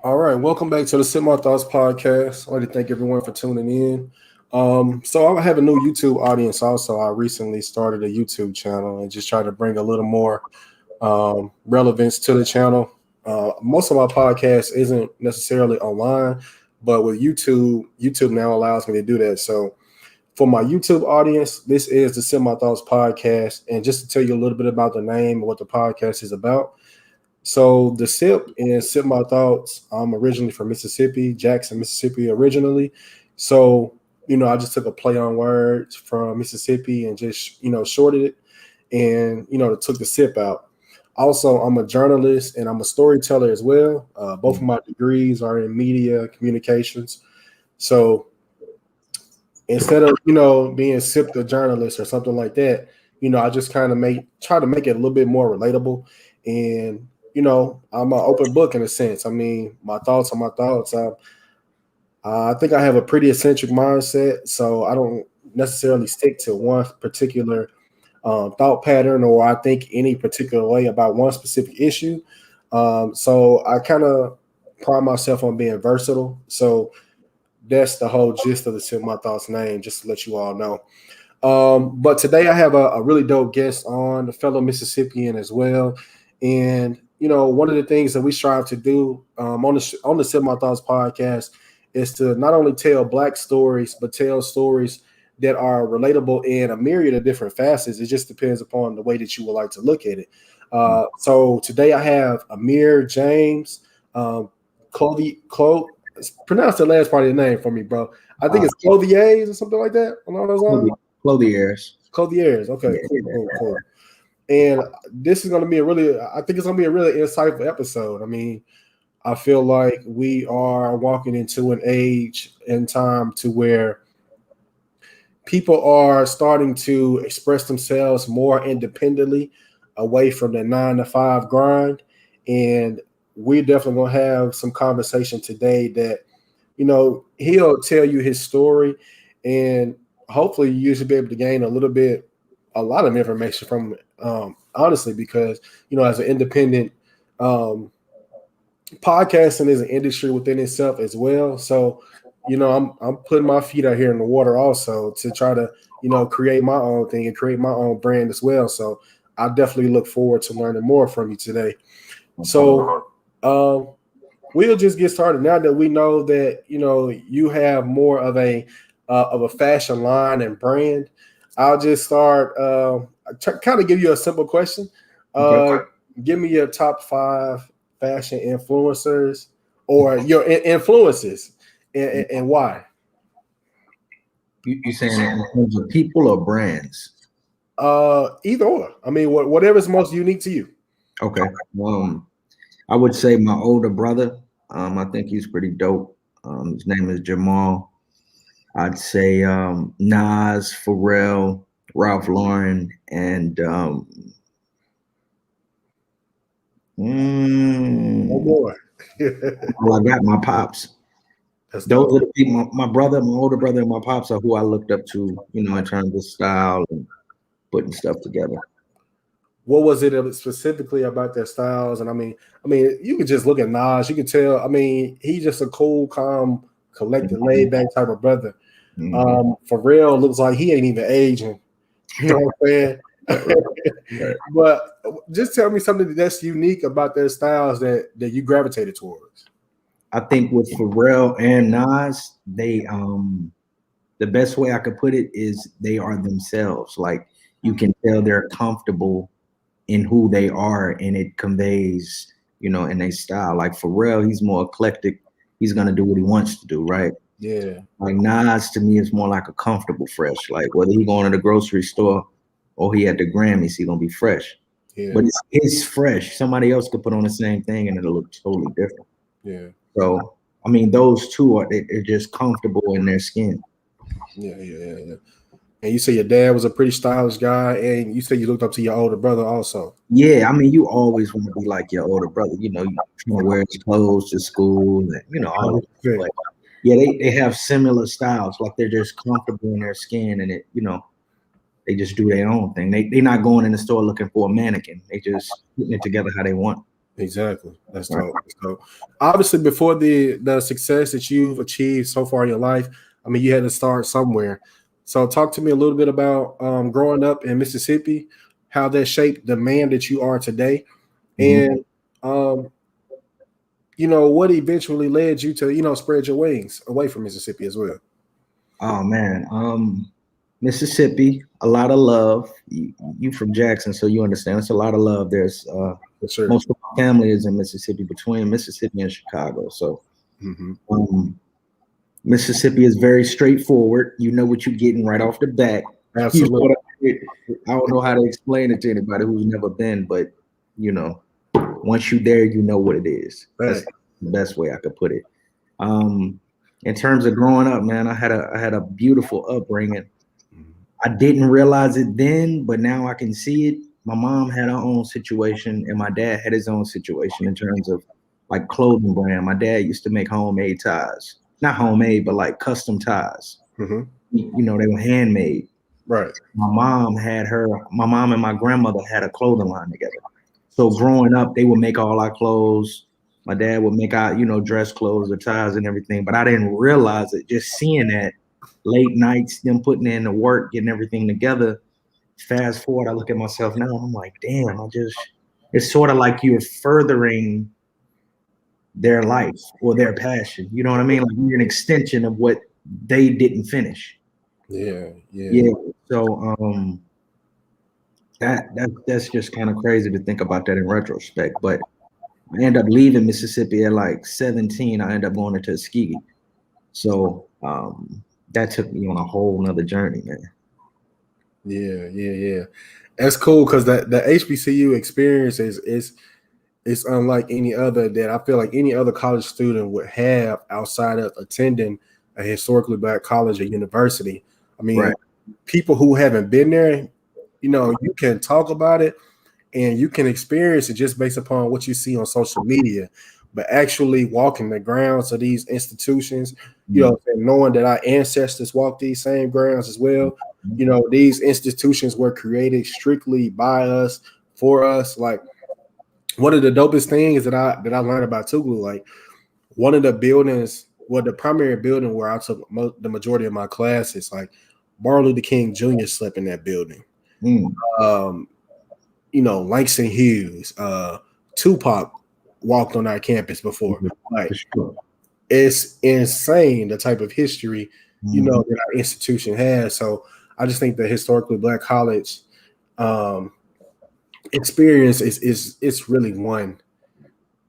All right, welcome back to the Sip My Thoughts podcast. I'd like to thank everyone for tuning in. So I have a new YouTube audience also. I recently started a YouTube channel and just try to bring a little more relevance to the channel. Most of my podcast isn't necessarily online, but with YouTube now allows me to do that. So for my YouTube audience, this is the Sip My Thoughts podcast. And just to tell you a little bit about the name and what the podcast is about. So the SIP and Sip My Thoughts. I'm originally from Mississippi, Jackson, Mississippi, originally. So I just took a play on words from Mississippi and just shorted it, and took the SIP out. Also, I'm a journalist and I'm a storyteller as well. Both of my degrees are in media communications. So instead of being SIP the journalist or something like that, I just kind of try to make it a little bit more relatable. And I'm an open book in a sense. I mean, my thoughts are my thoughts. I think I have a pretty eccentric mindset, so I don't necessarily stick to one particular thought pattern, or I think any particular way about one specific issue. So I kind of pride myself on being versatile. So that's the whole gist of the Sip My Thoughts name, just to let you all know. But today I have a really dope guest on, a fellow Mississippian as well. And one of the things that we strive to do on the Sip My Thoughts podcast is to not only tell Black stories, but tell stories that are relatable in a myriad of different facets. It just depends upon the way that you would like to look at it. So today I have Amir James, pronounce the last part of the name for me, bro. I think it's Clothiers or something like that. Along those lines. Clothiers. Clothiers. Okay, cool. And this is going to be I think it's going to be a really insightful episode. I mean, I feel like we are walking into an age and time to where people are starting to express themselves more independently away from the 9-to-5 grind. And we're definitely going to have some conversation today that, he'll tell you his story, and hopefully you should be able to gain a lot of information from it, honestly, because, as an independent, podcasting is an industry within itself as well. So, I'm putting my feet out here in the water also to try to, create my own thing and create my own brand as well. So I definitely look forward to learning more from you today. So we'll just get started now that we know that, you have more of a fashion line and brand. I'll just start, kind of give you a simple question. Give me your top 5 fashion influencers or your influences and why. You saying in terms of people or brands? Either or. I mean, whatever's most unique to you. Okay. I would say my older brother. I think he's pretty dope. His name is Jamal. I'd say Nas, Pharrell, Ralph Lauren, and one more. well, I got my pops. Those are the people. My brother, my older brother, and my pops are who I looked up to, in terms of style and putting stuff together. What was it specifically about their styles? And I mean, you could just look at Nas. You could tell. I mean, he's just a cool, calm, collected, laid back type of brother. Pharrell looks like he ain't even aging. You know what I'm saying? Right. But just tell me something that's unique about their styles that you gravitated towards. I think with Pharrell and Nas, they the best way I could put it is they are themselves. Like, you can tell they're comfortable in who they are, and it conveys, in their style. Like Pharrell, he's more eclectic. He's gonna do what he wants to do, right? Yeah. Like Nas to me is more like a comfortable fresh. Like whether he going to the grocery store or he at the Grammys, he gonna be fresh. Yeah. But it's fresh. Somebody else could put on the same thing and it'll look totally different. Yeah. So I mean, those two they're just comfortable in their skin. Yeah. And you say your dad was a pretty stylish guy, and you say you looked up to your older brother also. Yeah, I mean, you always want to be like your older brother. You trying to wear his clothes to school, and all that. But yeah, they have similar styles. Like they're just comfortable in their skin, and they just do their own thing. They're not going in the store looking for a mannequin. They just putting it together how they want. Exactly. That's Right. dope. So obviously before the success that you've achieved so far in your life, I mean, you had to start somewhere. So talk to me a little bit about growing up in Mississippi, how that shaped the man that you are today, Mhm. and um, what eventually led you to, spread your wings away from Mississippi as well. Oh man, Mississippi, a lot of love. You from Jackson, so you understand. It's a lot of love. There's For sure. most of my family is in Mississippi, between Mississippi and Chicago. So Hmm. Mississippi is very straightforward. You know what you're getting right off the bat. You know Absolutely. what I don't know how to explain it to anybody who's never been, but you know, once you're there, you know what it is. That's Right. the best way I could put it. Um, in terms of growing up, man, I had a beautiful upbringing. I didn't realize it then, but now I can see it. My mom had her own situation, and my dad had his own situation in terms of like clothing brand. My dad used to make homemade ties, not homemade, but like custom ties. Hmm. You know, they were handmade. Right. My mom and my grandmother had a clothing line together. So growing up, they would make all our clothes. My dad would make our, dress clothes, the ties and everything. But I didn't realize it. Just seeing that late nights, them putting in the work, getting everything together. Fast forward, I look at myself now, I'm like, damn, it's sort of like you're furthering their life or their passion. You know what I mean? Like you're an extension of what they didn't finish. Yeah. Yeah. Yeah. So that's just kind of crazy to think about that in retrospect. But I ended up leaving Mississippi at like 17. I ended up going to Tuskegee. So that took me on a whole nother journey, man. Yeah. That's cool because the HBCU experience is it's unlike any other that I feel like any other college student would have outside of attending a historically black college or university. I mean, Right. people who haven't been there, you can talk about it and you can experience it just based upon what you see on social media. But actually walking the grounds of these institutions, Mm-hmm. knowing that our ancestors walked these same grounds as well, these institutions were created strictly by us, for us. Like one of the dopest things that I learned about Tuglu, like one of the buildings, well, the primary building where I took the majority of my classes, like Martin Luther King Jr. slept in that building. Mm. Um, Langston Hughes, Tupac walked on our campus before. Like For sure. it's insane the type of history, Mhm. that our institution has. So I just think the historically black college um, experience is it's really one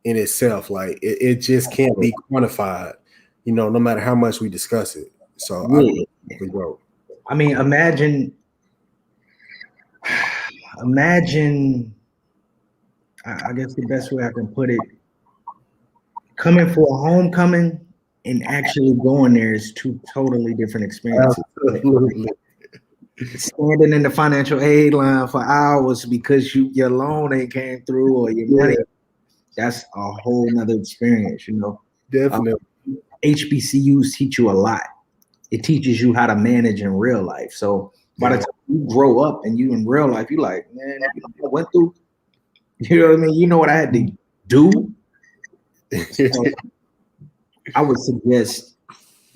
in itself. Like it just can't be quantified, no matter how much we discuss it. So I Yeah. think bro. I mean, imagine, I guess the best way I can put it, coming for a homecoming and actually going there is two totally different experiences. Absolutely. Standing in the financial aid line for hours because your loan ain't came through or your money, Yeah, that's a whole nother experience. Uh, definitely. HBCUs teach you a lot. It teaches you how to manage in real life. So by the Yeah. time you grow up and you in real life, you like, man, what I went through. You know what I mean? You know what I had to do. So I would suggest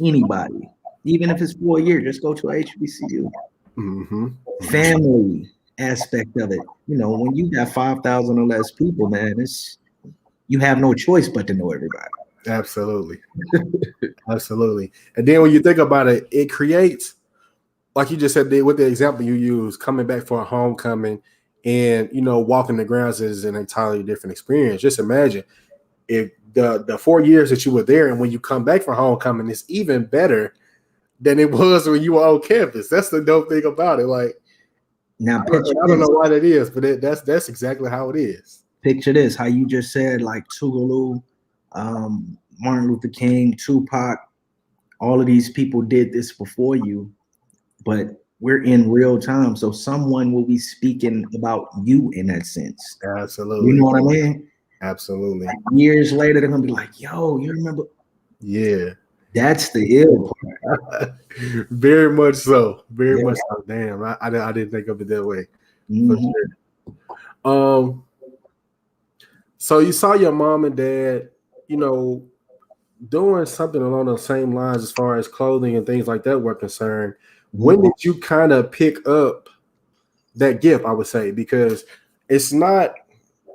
anybody, even if it's 4 years, just go to a HBCU. Mm-hmm. Family aspect of it. When you got 5,000 or less people, man, you have no choice but to know everybody. Absolutely. Absolutely. And then when you think about it, it creates, like you just said, with the example you use, coming back for a homecoming and, walking the grounds is an entirely different experience. Just imagine if the 4 years that you were there and when you come back for homecoming, it's even better than it was when you were on campus. That's the dope thing about it. Like, Now I don't know why that is, but that's exactly how it is. picture this, how you just said, like Tougaloo, Martin Luther King, Tupac, all of these people did this before you, but we're in real time. So someone will be speaking about you in that sense. You Absolutely. know what I mean? Absolutely. Like years later, they're gonna be like, yo, you remember? Yeah. That's the ill part. Very much so. Very Yeah. much so. Damn, I didn't think of it that way. For Mhm. sure. Um, So you saw your mom and dad, doing something along the same lines as far as clothing and things like that were concerned. When did you kind of pick up that gift? I would say, because it's not,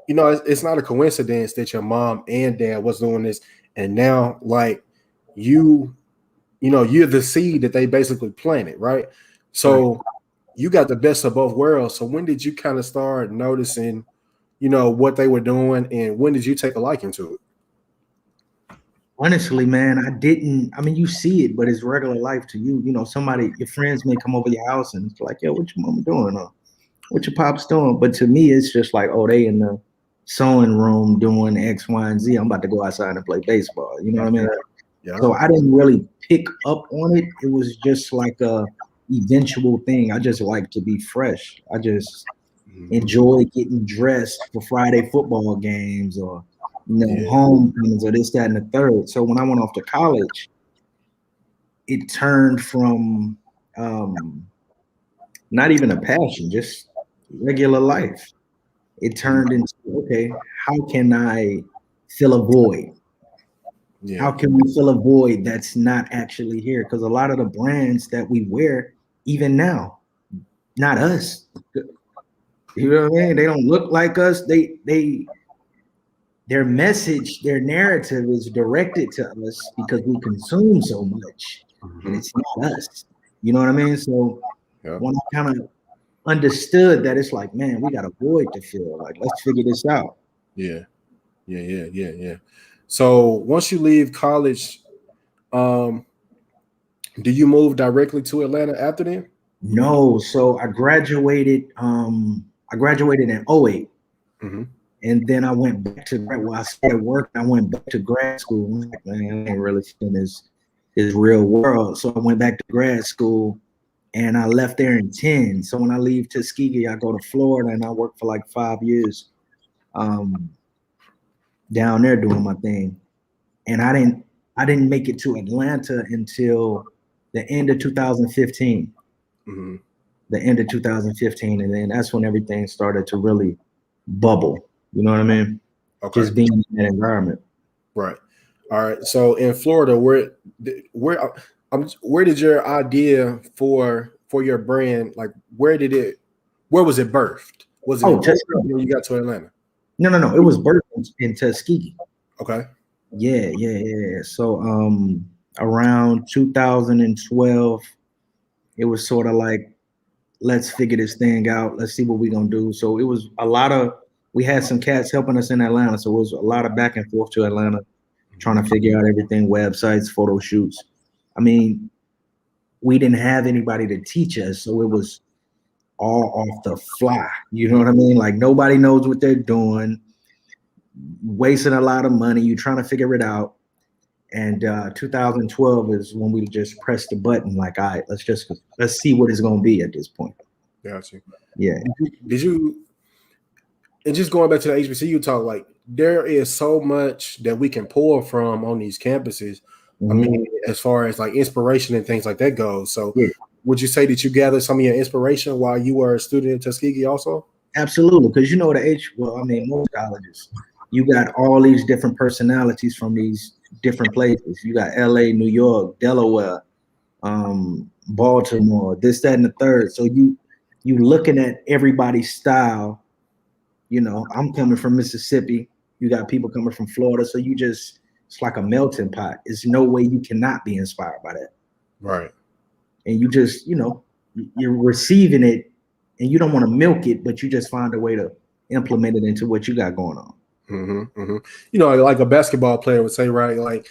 it's not a coincidence that your mom and dad was doing this, and now like you, you're the seed that they basically planted, right? So you got the best of both worlds. So when did you kind of start noticing, what they were doing, and when did you take a liking to it? Honestly, man, I didn't. I mean, you see it, but it's regular life to you. Your friends may come over your house and it's like, yo, what your mama doing? Or what your pops doing? But to me, it's just like, oh, they in the sewing room doing X, Y, and Z. I'm about to go outside and play baseball. You know what I mean? Yeah. So I didn't really pick up on it. It was just like a eventual thing. I just like to be fresh. I just enjoy getting dressed for Friday football games or homecomings or this, that, and the third. So when I went off to college, it turned from not even a passion, just regular life. It turned into, okay, how can I fill a void? Yeah. How can we fill a void that's not actually here? Because a lot of the brands that we wear, even now, not us. You know what I mean? They don't look like us. Their message, their narrative is directed to us because we consume so much, and it's not us. You know what I mean? So when I kind of understood that, it's like, man, we got a void to fill. Like, let's figure this out. Yeah. So once you leave college, do you move directly to Atlanta after then? No, so I graduated. I graduated in 08. And then I went back to I started working. I went back to grad school. I'm like, man, I ain't really seeing this real world. So I went back to grad school, and I left there in 10. So when I leave Tuskegee, I go to Florida, and I work for like 5 years down there doing my thing. And I didn't make it to Atlanta until the end of 2015. The end of 2015, and then that's when everything started to really bubble. You know what I mean? Okay. Just being in that environment. Right. All right. So in Florida, where did your idea for your brand, like where was it birthed? Was it when you got to Atlanta? No. It was birthed in Tuskegee. Okay. Yeah. So around 2012, it was sort of like, let's figure this thing out. Let's see what we're gonna do. So it was we had some cats helping us in Atlanta. So it was a lot of back and forth to Atlanta, trying to figure out everything, websites, photo shoots. I mean, we didn't have anybody to teach us. So it was all off the fly. You know what I mean? Like nobody knows what they're doing, wasting a lot of money. You're trying to figure it out. And 2012 is when we just pressed the button. Like, all right, let's see what it's going to be at this point. Gotcha. Yeah. And just going back to the HBCU talk, like there is so much that we can pull from on these campuses. I mean, as far as like inspiration and things like that goes. So would you say that you gathered some of your inspiration while you were a student at Tuskegee also? Absolutely. Because most colleges, you got all these different personalities from these different places. You got LA, New York, Delaware, Baltimore, this, that, and the third. So you looking at everybody's style. I'm coming from Mississippi. You got people coming from Florida. So it's like a melting pot. There's no way you cannot be inspired by that. Right. And you just, you're receiving it and you don't want to milk it, but you just find a way to implement it into what you got going on. Like a basketball player would say, right? Like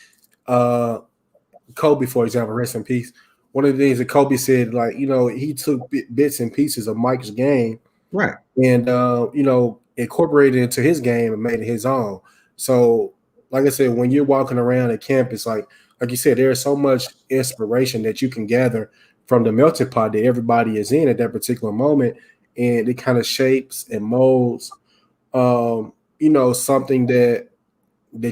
Kobe, for example, rest in peace. One of the things that Kobe said, like, he took bits and pieces of Mike's game, right, and incorporated it into his game and made it his own. So, like I said, when you're walking around at campus, like you said, there's so much inspiration that you can gather from the melting pot that everybody is in at that particular moment, and it kind of shapes and molds, something that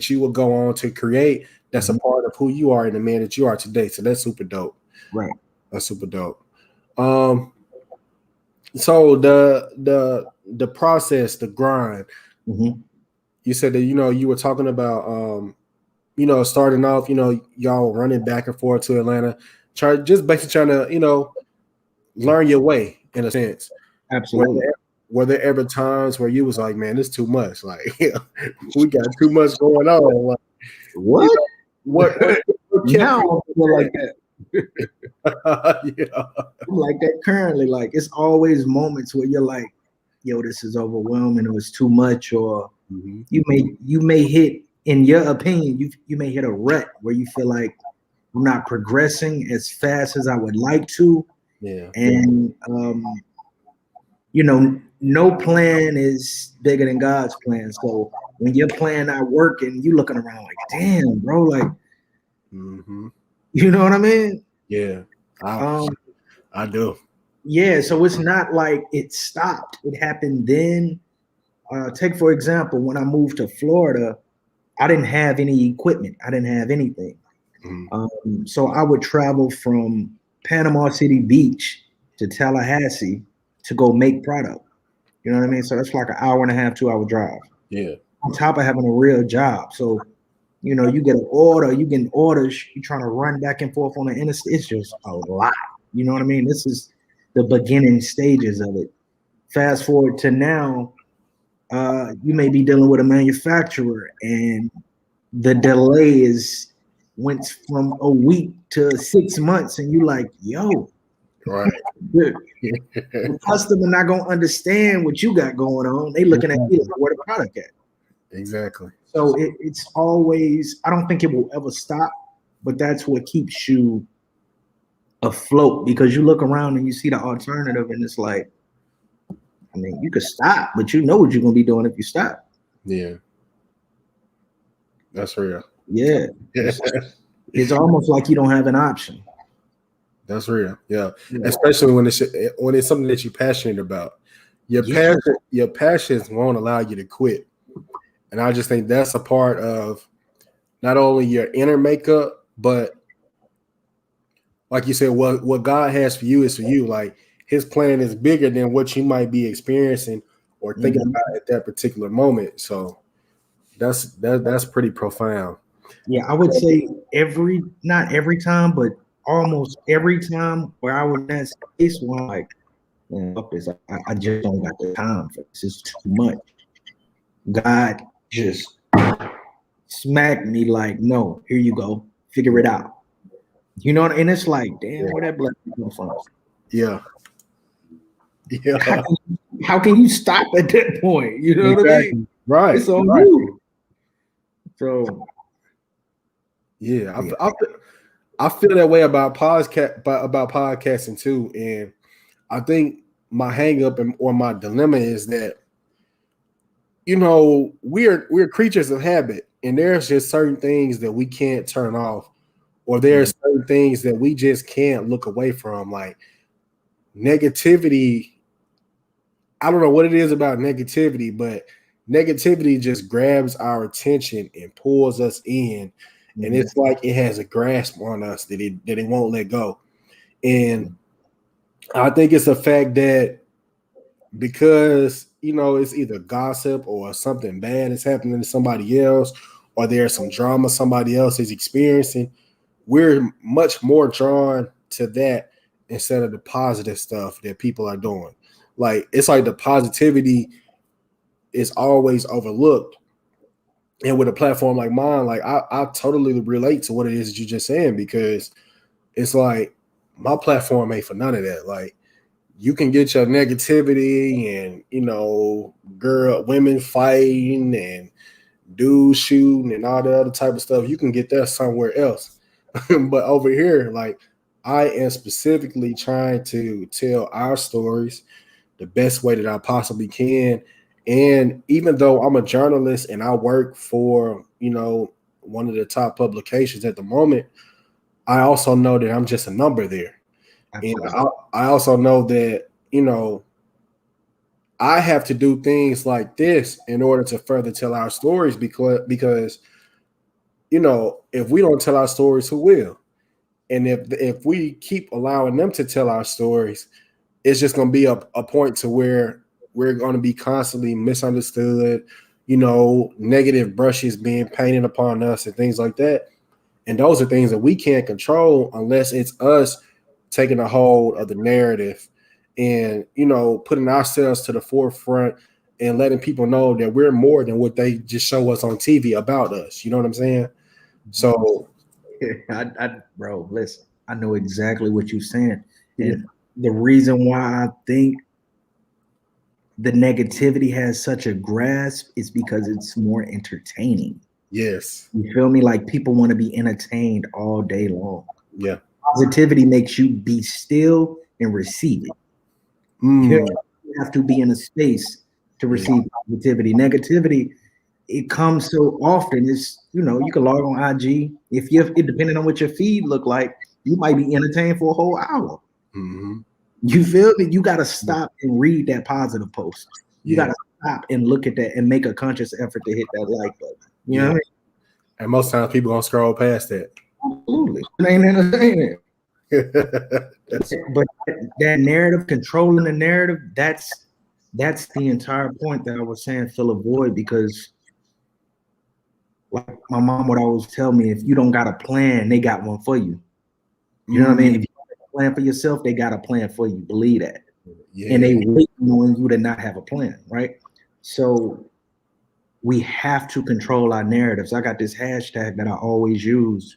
you will go on to create. That's a part of who you are and the man that you are today. So that's super dope. Right. That's super dope. So the process, the grind, you said that you were talking about starting off, y'all running back and forth to Atlanta, basically trying to learn your way in a sense. Absolutely. Were there ever times where you was like, man, this is too much? Like, we got too much going on. Like, What? What Now I feel like that. Yeah. I'm like that currently. Like it's always moments where you're like, yo, this is overwhelming or it's too much, or Mhm. you may hit, in your opinion, you may hit a rut where you feel like I'm not progressing as fast as I would like to. Yeah. And no plan is bigger than God's plan. So when your plan not working, you looking around like, damn, bro, like, Mm-hmm. you know what I mean? Yeah. I do. Yeah, so it's not like it stopped. It happened then. Take for example, when I moved to Florida, I didn't have any equipment. I didn't have anything. So I would travel from Panama City Beach to Tallahassee to go make product. You know what I mean? So that's like an hour and a half, 2 hour drive. Yeah. On top of having a real job. So, you get an order, you getting orders, you trying to run back and forth on the interstate. It's just a lot. You know what I mean? This is the beginning stages of it. Fast forward to now, you may be dealing with a manufacturer and the delay went from a week to 6 months, and you like, yo, Right. the customer not gonna understand what you got going on. They looking at you like, where the product at. Exactly. So it's always, I don't think it will ever stop, but that's what keeps you afloat, because you look around and you see the alternative and it's like, I mean, you could stop, but you know what you're gonna be doing if you stop. Yeah. That's real. Yeah. It's almost like you don't have an option. That's real. Yeah. Especially when it's something that you're passionate about. Your passions won't allow you to quit. And I just think that's a part of not only your inner makeup, but like you said, what God has for you is for you. Like his plan is bigger than what you might be experiencing or thinking about at that particular moment. So that's pretty profound. Yeah, I would say not every time, but almost every time where I was in that space where I'm like, man, fuck this. I just don't got the time for this. It's too much. God just smacked me like, no, here you go. Figure it out. You know, and it's like, damn, where that blessing come from? Yeah. Yeah. How can you stop at that point? You know what I mean? Right. It's on you. So yeah. I feel that way about podcasting too. And I think my hang up or my dilemma is that, we're creatures of habit, and there's just certain things that we can't turn off, or there's certain things that we just can't look away from. Like negativity, I don't know what it is about negativity, but negativity just grabs our attention and pulls us in. And it's like it has a grasp on us that it won't let go. And I think it's a fact that because, it's either gossip or something bad is happening to somebody else, or there's some drama somebody else is experiencing, we're much more drawn to that instead of the positive stuff that people are doing. Like, it's like the positivity is always overlooked. And with a platform like mine, like I totally relate to what it is that you're just saying, because it's like my platform ain't for none of that. Like, you can get your negativity and, women fighting and dudes shooting and all the other type of stuff. You can get that somewhere else. But over here, like, I am specifically trying to tell our stories the best way that I possibly can. And even though I'm a journalist and I work for, one of the top publications at the moment, I also know that I'm just a number there. Absolutely. And I also know that, I have to do things like this in order to further tell our stories, because if we don't tell our stories, who will? And if we keep allowing them to tell our stories, it's just going to be a point to where we're going to be constantly misunderstood. negative brushes being painted upon us and things like that. And those are things that we can't control unless it's us taking a hold of the narrative and, putting ourselves to the forefront and letting people know that we're more than what they just show us on TV about us. You know what I'm saying? So, bro, listen, I know exactly what you're saying. And the reason why I think the negativity has such a grasp is because it's more entertaining. Yes. You feel me? Like people want to be entertained all day long. Yeah. Positivity makes you be still and receive it. You have to be in a space to receive positivity. Negativity, it comes so often. It's, you can log on IG. Depending on what your feed look like, you might be entertained for a whole hour. You feel me? You got to stop and read that positive post. You got to stop and look at that and make a conscious effort to hit that like button. You know what I mean? And most times people gonna scroll past that. Absolutely. It ain't entertaining. But that narrative, controlling the narrative, that's the entire point that I was saying fill a void, because like my mom would always tell me, if you don't got a plan, they got one for you. You know what I mean? If you have a plan for yourself, they got a plan for you. Believe that. And they wait on you to not have a plan, right? So we have to control our narratives. I got this hashtag that I always use.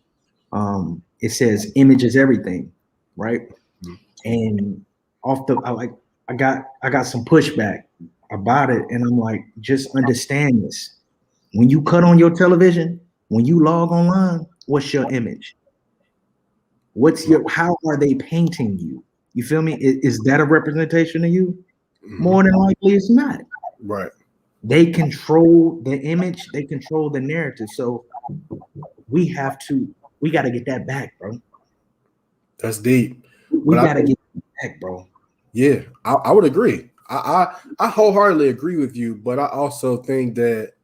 It says image is everything, right? And I got some pushback about it, and I'm like, just understand this. When you cut on your television, when you log online, what's your image? How are they painting you? You feel me? Is that a representation of you? More than likely it's not. Right. They control the image, they control the narrative. So we got to get that back, bro. That's deep. We got to get it back, bro. Yeah, I would agree. I wholeheartedly agree with you, but I also think that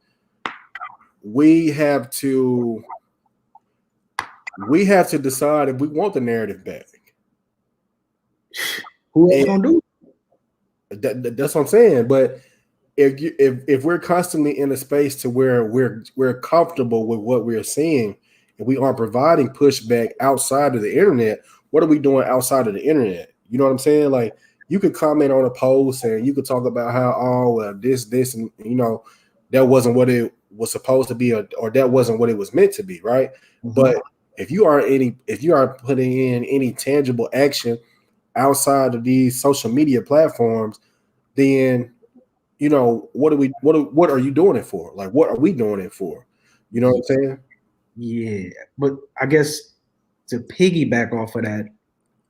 we have to decide if we want the narrative back. Who else gonna do it? That's what I'm saying. But if we're constantly in a space to where we're comfortable with what we're seeing, and we aren't providing pushback outside of the internet, what are we doing outside of the internet? You know what I'm saying? Like, you could comment on a post and you could talk about how this and that wasn't what it was supposed to be, or that wasn't what it was meant to be, right? But if you aren't putting in any tangible action outside of these social media platforms, then what are you doing it for? Like, what are we doing it for? You know what I'm saying? Yeah, but I guess to piggyback off of that,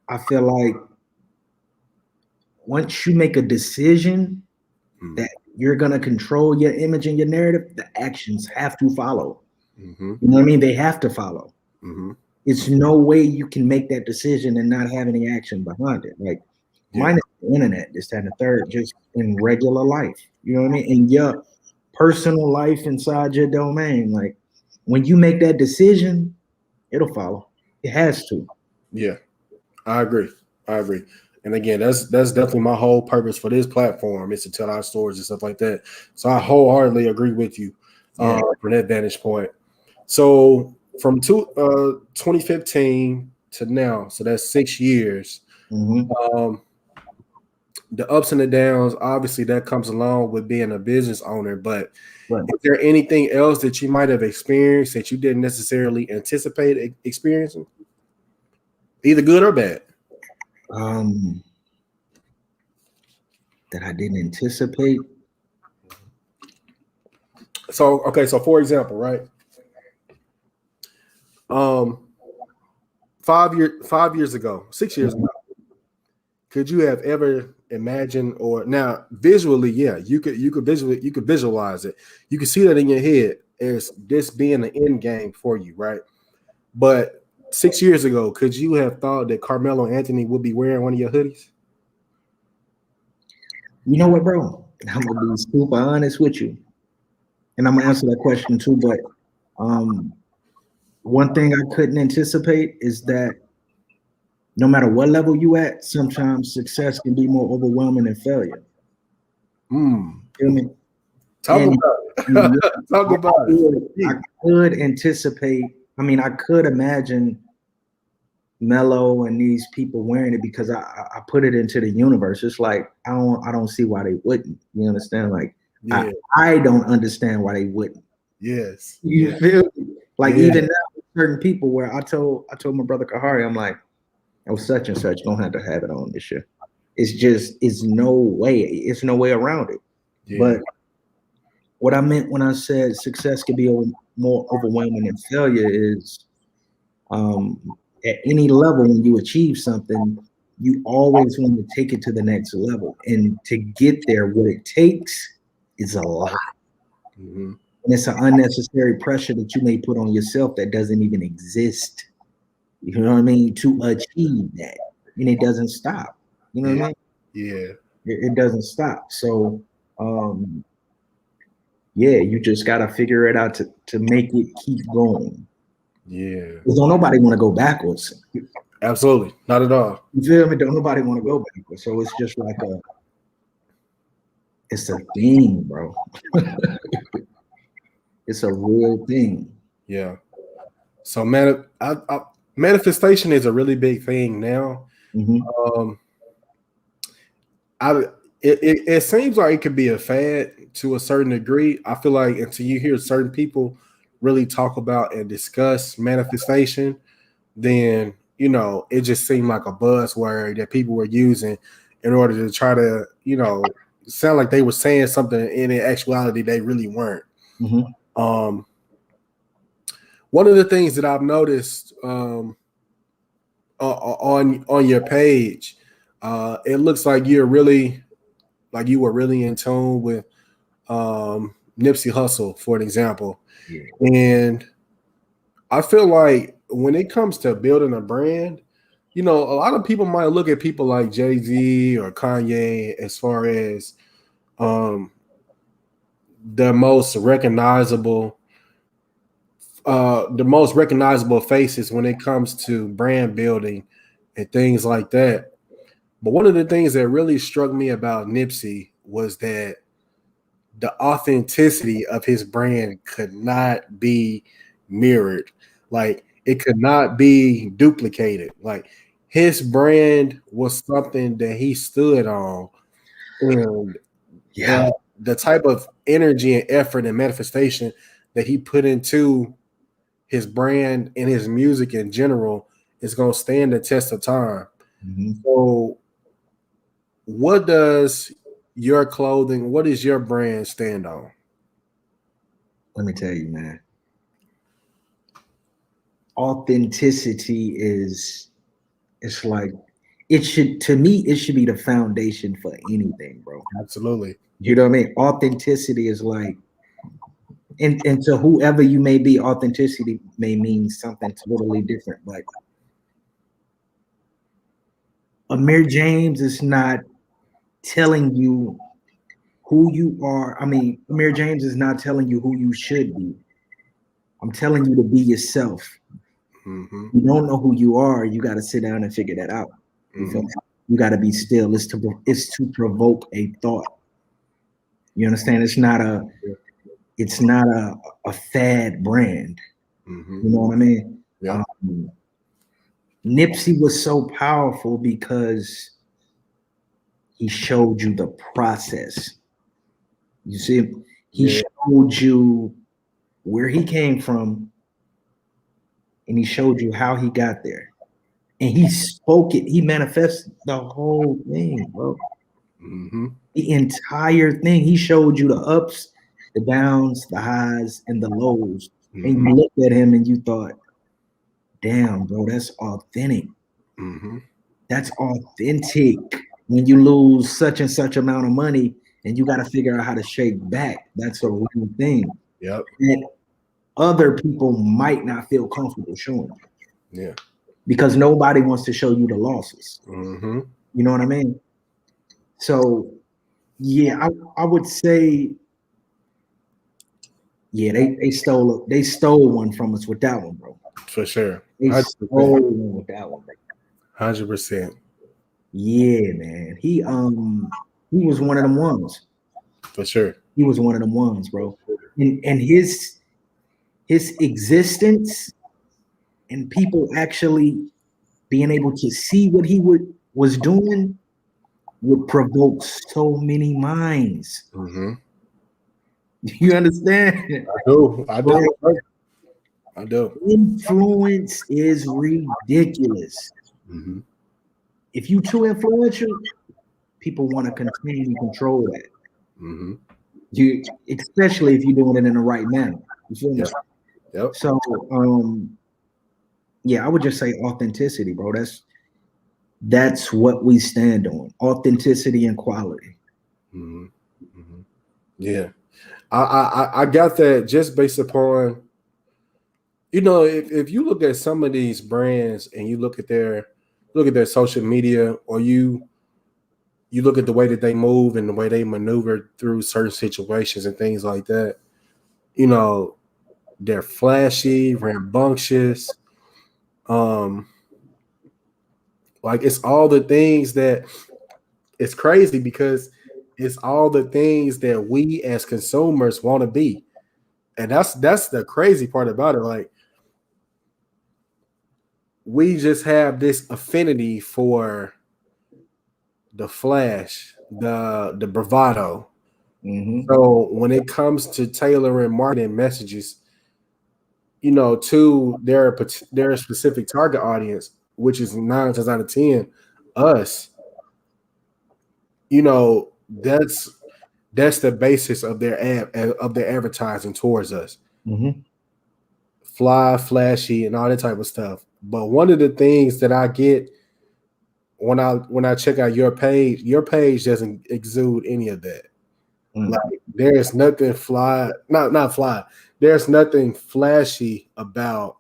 I feel like once you make a decision that you're gonna control your image and your narrative, the actions have to follow. You know what I mean? They have to follow. It's no way you can make that decision and not have any action behind it. Like, minus the internet, this, that, and the third, just in regular life. You know what I mean? In your personal life inside your domain, like, when you make that decision, it'll follow. It has to. Yeah, I agree. And again, that's definitely my whole purpose for this platform, is to tell our stories and stuff like that. So I wholeheartedly agree with you from that vantage point. So from 2015 to now, so that's 6 years. The ups and the downs, obviously, that comes along with being a business owner. But is there anything else that you might have experienced that you didn't necessarily anticipate experiencing, either good or bad? That I didn't anticipate. So for example, right? 5 years ago, 6 years ago, could you have ever imagined, or now visually, you could visualize it. You could see that in your head as this being an end game for you, right? But 6 years ago, could you have thought that Carmelo Anthony would be wearing one of your hoodies? You know what, bro? I'm gonna be super honest with you, and I'm gonna answer that question too. But one thing I couldn't anticipate is that no matter what level you at, sometimes success can be more overwhelming than failure. Feel me? Talk about Talk about I could anticipate. I mean, I could imagine Mello and these people wearing it because I put it into the universe. It's like I don't see why they wouldn't. You understand? Like Yeah. I don't understand why they wouldn't. Yes. You feel me? Like even now, certain people where I told my brother Kahari, I'm like, oh, such and such don't have to have it on this year. It's no way around it. Yeah. But what I meant when I said success can be more overwhelming than failure is at any level when you achieve something, you always want to take it to the next level. And to get there, what it takes is a lot. Mm-hmm. And it's an unnecessary pressure that you may put on yourself that doesn't even exist. You know what I mean? To achieve that. And it doesn't stop. You know what I mean? Yeah. It doesn't stop. So you just gotta figure it out to make it keep going. Yeah. Because don't nobody want to go backwards. Absolutely. Not at all. You feel me? Don't nobody want to go backwards. So it's just like it's a thing, bro. It's a real thing. Yeah. So manifestation is a really big thing now. Mm-hmm. It seems like it could be a fad to a certain degree. I feel like until you hear certain people really talk about and discuss manifestation, then it just seemed like a buzzword that people were using in order to try to sound like they were saying something, and in actuality they really weren't. Mm-hmm. One of the things that I've noticed on your page, it looks like you were really in tune with Nipsey Hussle, for an example. Yeah. And I feel like when it comes to building a brand, a lot of people might look at people like Jay-Z or Kanye as far as the most recognizable faces when it comes to brand building and things like that. But one of the things that really struck me about Nipsey was that the authenticity of his brand could not be mirrored. Like, it could not be duplicated. Like, his brand was something that he stood on. And the type of energy and effort and manifestation that he put into his brand and his music in general is going to stand the test of time. Mm-hmm. So what does your brand stand on? Let me tell you, man. Authenticity it's like it should be the foundation for anything, bro. Absolutely. You know what I mean? Authenticity is like, and to whoever you may be, authenticity may mean something totally different. But Amir James is not telling you who you are. I mean, Amir James is not telling you who you should be. I'm telling you to be yourself. Mm-hmm. You don't know who you are. You got to sit down and figure that out. Mm-hmm. You got to be still. It's to provoke a thought. You understand? It's not a fad brand. Mm-hmm. You know what I mean? Yeah. Nipsey was so powerful because he showed you the process. You see, he showed you where he came from, and he showed you how he got there. And he spoke it. He manifested the whole thing, bro. Mm-hmm. The entire thing. He showed you the ups, the downs, the highs, and the lows. Mm-hmm. And you looked at him and you thought, damn, bro, that's authentic. Mm-hmm. That's authentic. When you lose such and such amount of money and you got to figure out how to shake back, that's a real thing. Yep. And other people might not feel comfortable showing you. Yeah. Because nobody wants to show you the losses. Mm-hmm. You know what I mean? So, yeah, I would say, yeah, they stole one from us with that one, bro. For sure. They stole one with that one, bro. 100%. Yeah, man. He was one of them ones. For sure. He was one of them ones, bro. and his existence and people actually being able to see what he was doing would provoke so many minds. Mm-hmm. You understand? I do. I do. Influence is ridiculous. Mm-hmm. If you too influential, people want to contain and control that. Mm-hmm. You, especially if you're doing it in the right manner. You feel me? Yep. Yep. So, yeah, I would just say authenticity, bro. That's what we stand on: authenticity and quality. Mm-hmm. Mm-hmm. Yeah, I got that just based upon, if you look at some of these brands and you look at their social media, or you look at the way that they move and the way they maneuver through certain situations and things like that, they're flashy, rambunctious. Like it's all the things that it's crazy because it's all the things that we as consumers want to be. And that's the crazy part about it. Like we just have this affinity for the flash, the bravado. Mm-hmm. So when it comes to tailoring marketing messages, to their specific target audience, which is 9 times out of 10 us, that's the basis of their advertising towards us. Mm-hmm. Fly, flashy, and all that type of stuff. But one of the things that I get when I check out your page doesn't exude any of that. Mm-hmm. Like there's nothing fly, not fly. There's nothing flashy about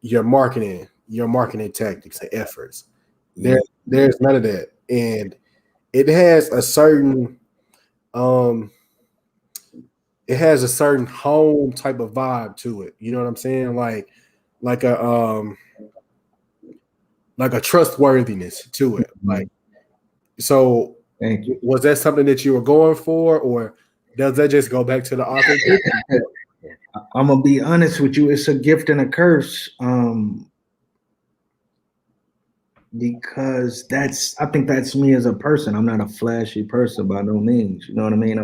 your marketing tactics and efforts. There's none of that, and it has a certain home type of vibe to it. You know what I'm saying? Like a trustworthiness to it. Like, so Thank you. was that something that you were going for, or does that just go back to the authenticity? I'm gonna be honest with you. It's a gift and a curse. Because I think that's me as a person. I'm not a flashy person by no means. You know what I mean?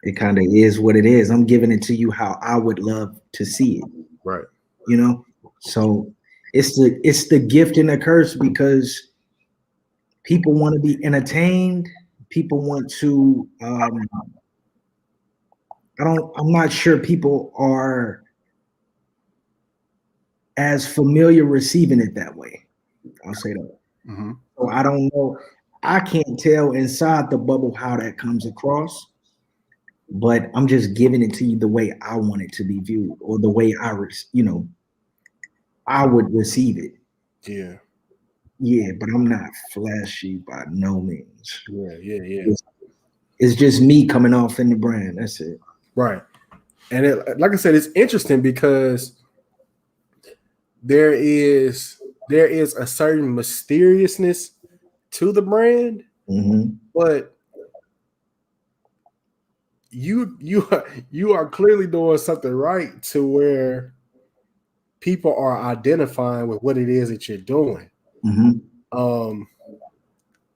It kind of is what it is. I'm giving it to you how I would love to see it. Right. So it's the gift and the curse, because people want to be entertained. People want to, I'm not sure people are as familiar receiving it that way. I'll say that. Mm-hmm. So I don't know. I can't tell inside the bubble how that comes across, but I'm just giving it to you the way I want it to be viewed, or the way I would receive it. Yeah. Yeah, but I'm not flashy by no means. Yeah. It's just me coming off in the brand. That's it. Right. And like I said, it's interesting because there is a certain mysteriousness to the brand, but you are clearly doing something right to where people are identifying with what it is that you're doing.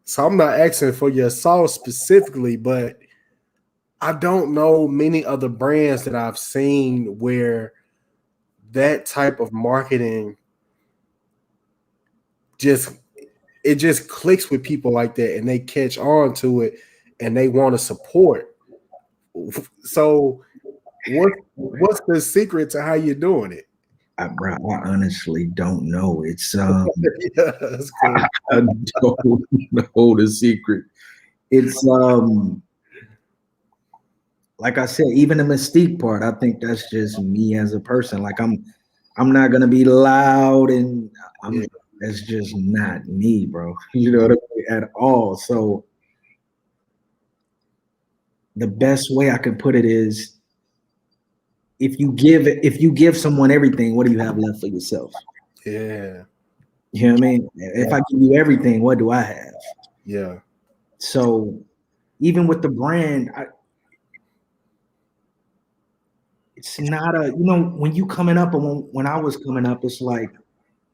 So I'm not asking for your sauce specifically, but I don't know many other brands that I've seen where that type of marketing just clicks with people like that, and they catch on to it and they want to support. So what's the secret to how you're doing it? I honestly don't know. It's Yeah, that's cool. I don't know the secret. It's like I said, even the mystique part, I think that's just me as a person. Like I'm not gonna be loud, and that's just not me, bro. You know what I mean? At all. So the best way I could put it is, if you give someone everything, what do you have left for yourself? Yeah. You know what I mean? If I give you everything, what do I have? Yeah. So even with the brand, it's not a, you know, when you coming up, and when I was coming up, it's like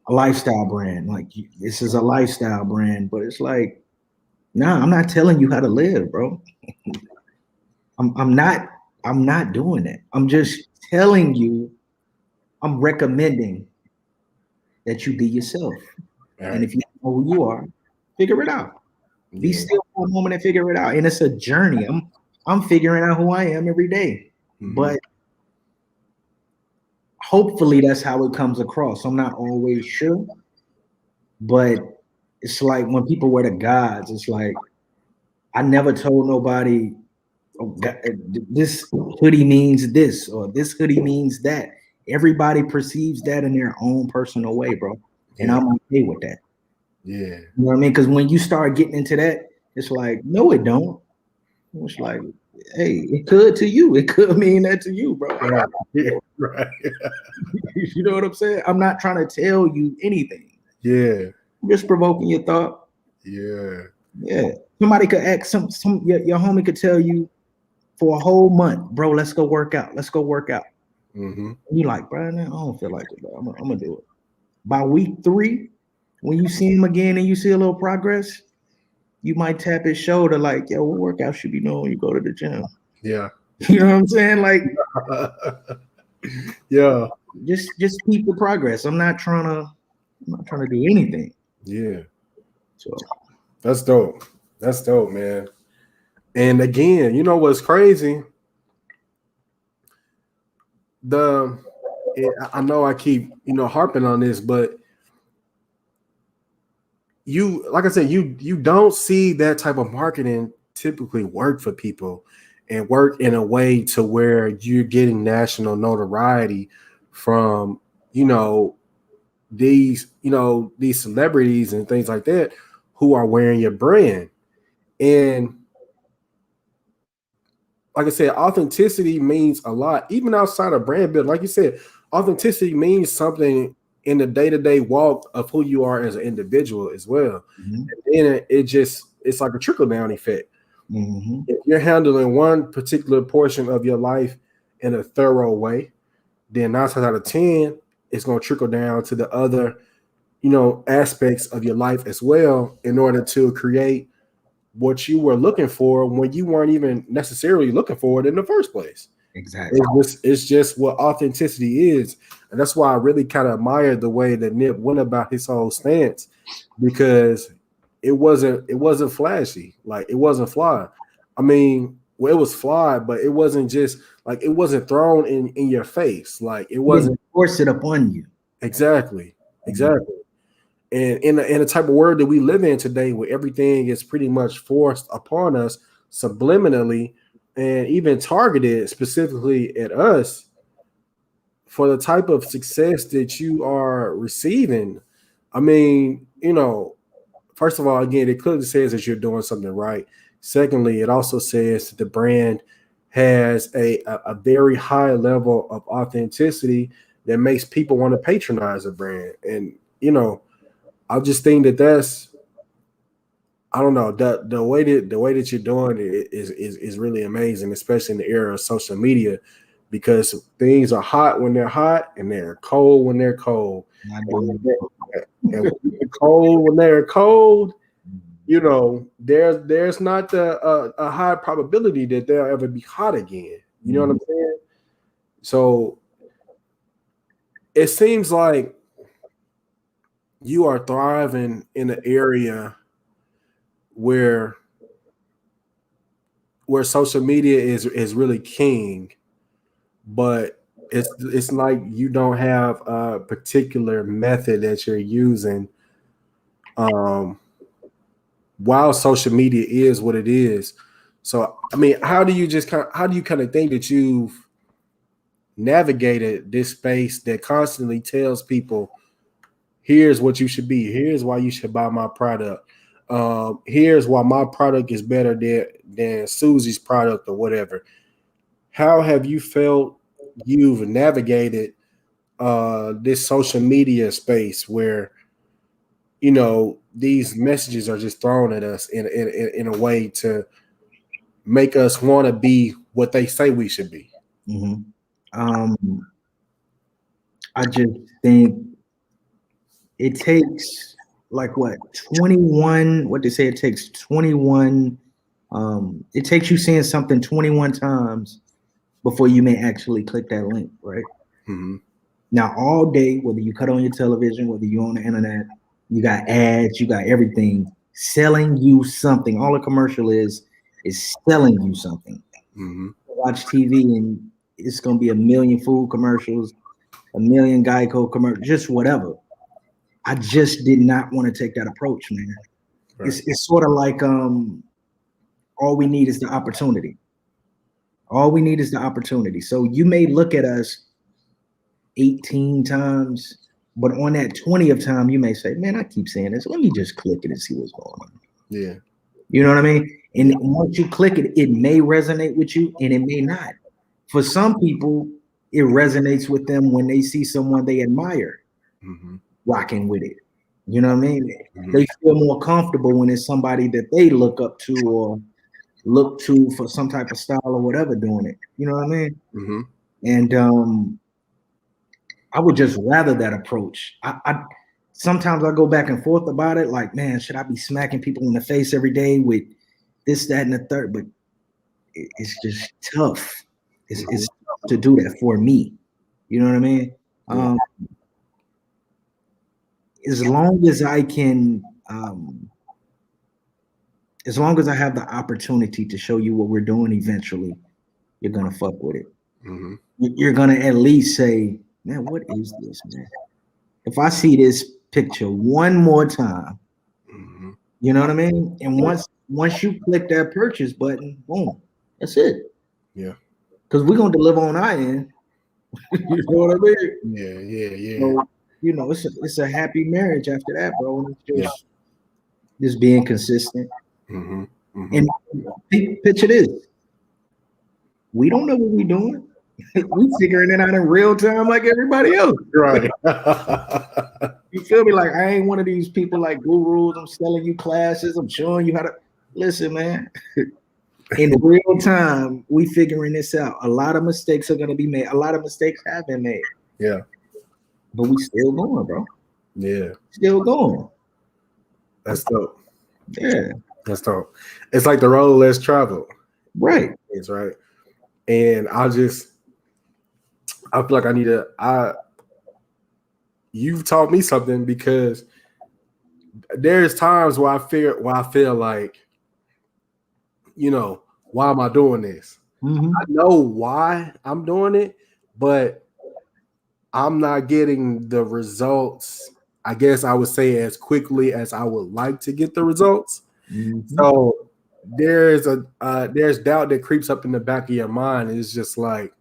a lifestyle brand. Like this is a lifestyle brand, but it's like, nah, I'm not telling you how to live, bro. I'm not doing that. I'm just telling you, I'm recommending that you be yourself. All And right. if you know who you are, figure it out. Be Yeah. still for a moment and figure it out. And it's a journey. I'm figuring out who I am every day. Mhm. But hopefully that's how it comes across. I'm not always sure. But it's like when people wear the gods, it's like I never told nobody, oh, God, this hoodie means this or this hoodie means that. Everybody perceives that in their own personal way, bro. And Yeah. I'm okay with that. Yeah. You know what I mean? Because when you start getting into that, it's like, no, it don't. It's like, hey, it could to you. It could mean that to you, bro. Right. Yeah. Right. You know what I'm saying? I'm not trying to tell you anything. Yeah. I'm just provoking your thought. Yeah. Yeah. Somebody could ask your homie could tell you for a whole month, bro, let's go work out. Let's go work out. Mm-hmm. And you like, bro, I don't feel like it, bro. I'm gonna do it. By week 3, when you see him again and you see a little progress, you might tap his shoulder like, yo, what workout should be doing when you go to the gym? Yeah. You know what I'm saying? Like, Yeah. just keep the progress. I'm not trying to do anything. Yeah. So That's dope. That's dope, man. And again, you know what's crazy? I know I keep, harping on this, but like I said, you don't see that type of marketing typically work for people and work in a way to where you're getting national notoriety from, these celebrities and things like that who are wearing your brand. And like I said, authenticity means a lot, even outside of brand building. Like you said, authenticity means something in the day-to-day walk of who you are as an individual as well. mm-hmm. And then it's like a trickle-down effect. Mm-hmm. If you're handling one particular portion of your life in a thorough way, then 9 times out of 10, it's going to trickle down to the other, aspects of your life as well in order to create what you were looking for when you weren't even necessarily looking for it in the first place. Exactly. It's just what authenticity is. And that's why I really kind of admired the way that Nip went about his whole stance, because it wasn't flashy. Like, it wasn't fly. I mean, well, it was fly, but it wasn't just like, it wasn't thrown in your face. Like, it wasn't force it upon you. Exactly. And in the type of world that we live in today, where everything is pretty much forced upon us subliminally and even targeted specifically at us, for the type of success that you are receiving, I mean, first of all, again, it clearly says that you're doing something right. Secondly, it also says that the brand has a very high level of authenticity that makes people want to patronize a brand. And, I just think that's, I don't know, the way that you're doing it is really amazing, especially in the era of social media, because things are hot when they're hot and they're cold when they're cold. And when they're cold when they're cold, there's not a high probability that they'll ever be hot again. You know what I'm saying? So it seems like you are thriving in an area where social media is really king, but it's like you don't have a particular method that you're using, while social media is what it is. So I mean, how do you kind of think that you've navigated this space that constantly tells people, here's what you should be, here's why you should buy my product, here's why my product is better than Susie's product or whatever? How have you felt you've navigated this social media space where these messages are just thrown at us in a way to make us want to be what they say we should be? Mm-hmm. I just think it takes like what 21. What they say it takes 21. It takes you seeing something 21 times before you may actually click that link, right? Mm-hmm. Now, all day, whether you cut on your television, whether you're on the internet, you got ads, you got everything selling you something. All a commercial is selling you something. Mm-hmm. Watch TV and it's gonna be a million food commercials, a million Geico commercials, just whatever. I just did not want to take that approach, man. Right. It's sort of like all we need is the opportunity. All we need is the opportunity. So you may look at us 18 times, but on that 20th time, you may say, man, I keep saying this. Let me just click it and see what's going on. Yeah. You know what I mean? And once you click it, it may resonate with you and it may not. For some people, it resonates with them when they see someone they admire rocking with it. You know what I mean? They feel more comfortable when it's somebody that they look up to or look to for some type of style or whatever doing it. You know what I mean? And I would just rather that approach. I sometimes I go back and forth about it. Like, man, should I be smacking people in the face every day with this, that, and the third? But it's just tough. It's tough to do that for me. You know what I mean? As long as I can, as long as I have the opportunity to show you what we're doing, eventually you're gonna fuck with it. You're gonna at least say, man, what is this, man? If I see this picture one more time, you know what I mean? And once you click that purchase button, boom, that's it. Yeah. Because we're gonna deliver on our end. You know what I mean? Yeah. So, you know, it's a happy marriage after that, bro. It's just being consistent. And picture this. We don't know what we're doing. We figuring it out in real time like everybody else. Right. You feel me? Like I ain't one of these people like gurus. I'm selling you classes. I'm showing you how to listen, man. In real time, we figuring this out. A lot of mistakes are gonna be made. A lot of mistakes have been made. Yeah. But we still going, bro. Yeah. Still going. That's dope. Yeah. That's dope. It's like the road less traveled. Right. It's right. And I feel like I need to you've taught me something because there's times where I feel like, you know, why am I doing this? I know why I'm doing it, but I'm not getting the results, I guess I would say, as quickly as I would like to get the results. So there's doubt that creeps up in the back of your mind. It's just like,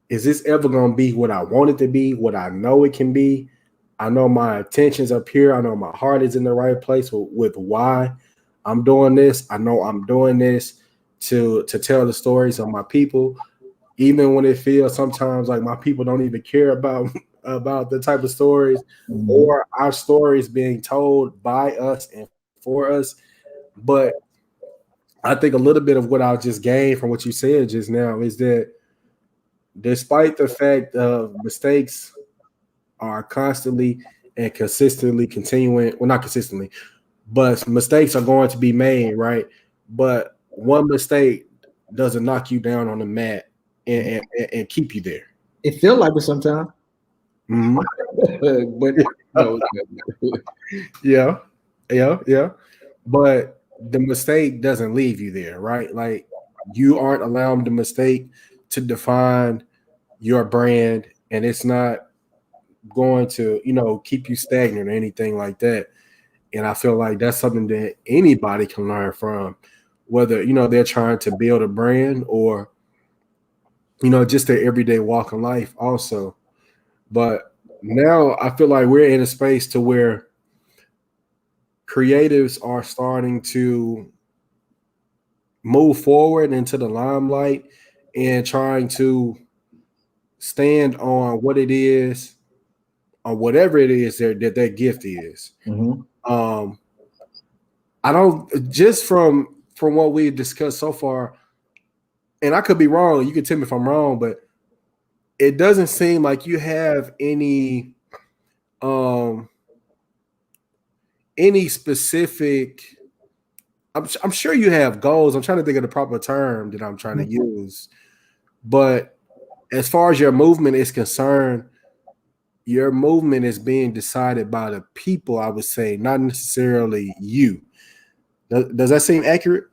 is this ever going to be what I want it to be, what I know it can be? I know my attention's up here. I know my heart is in the right place with why I'm doing this. I know I'm doing this to tell the stories of my people, even when it feels sometimes like my people don't even care about the type of stories or our stories being told by us and for us. But I think a little bit of what I just gained from what you said just now is that despite the fact of mistakes are constantly and consistently continuing, well, not consistently, but mistakes are going to be made, right? But one mistake doesn't knock you down on the mat and keep you there. It feels like it sometimes. But no. Yeah. But the mistake doesn't leave you there, right? Like you aren't allowing the mistake to define your brand, and it's not going to, keep you stagnant or anything like that. And I feel like that's something that anybody can learn from, whether, they're trying to build a brand or, just their everyday walk in life also. But now I feel like we're in a space to where creatives are starting to move forward into the limelight and trying to stand on what it is or whatever it is that their gift is. I don't, just from what we've discussed so far, and I could be wrong, you can tell me if I'm wrong, but it doesn't seem like you have any specific. I'm sure you have goals. I'm trying to think of the proper term that I'm trying to use. But as far as your movement is concerned, your movement is being decided by the people, I would say, not necessarily you. Does that seem accurate?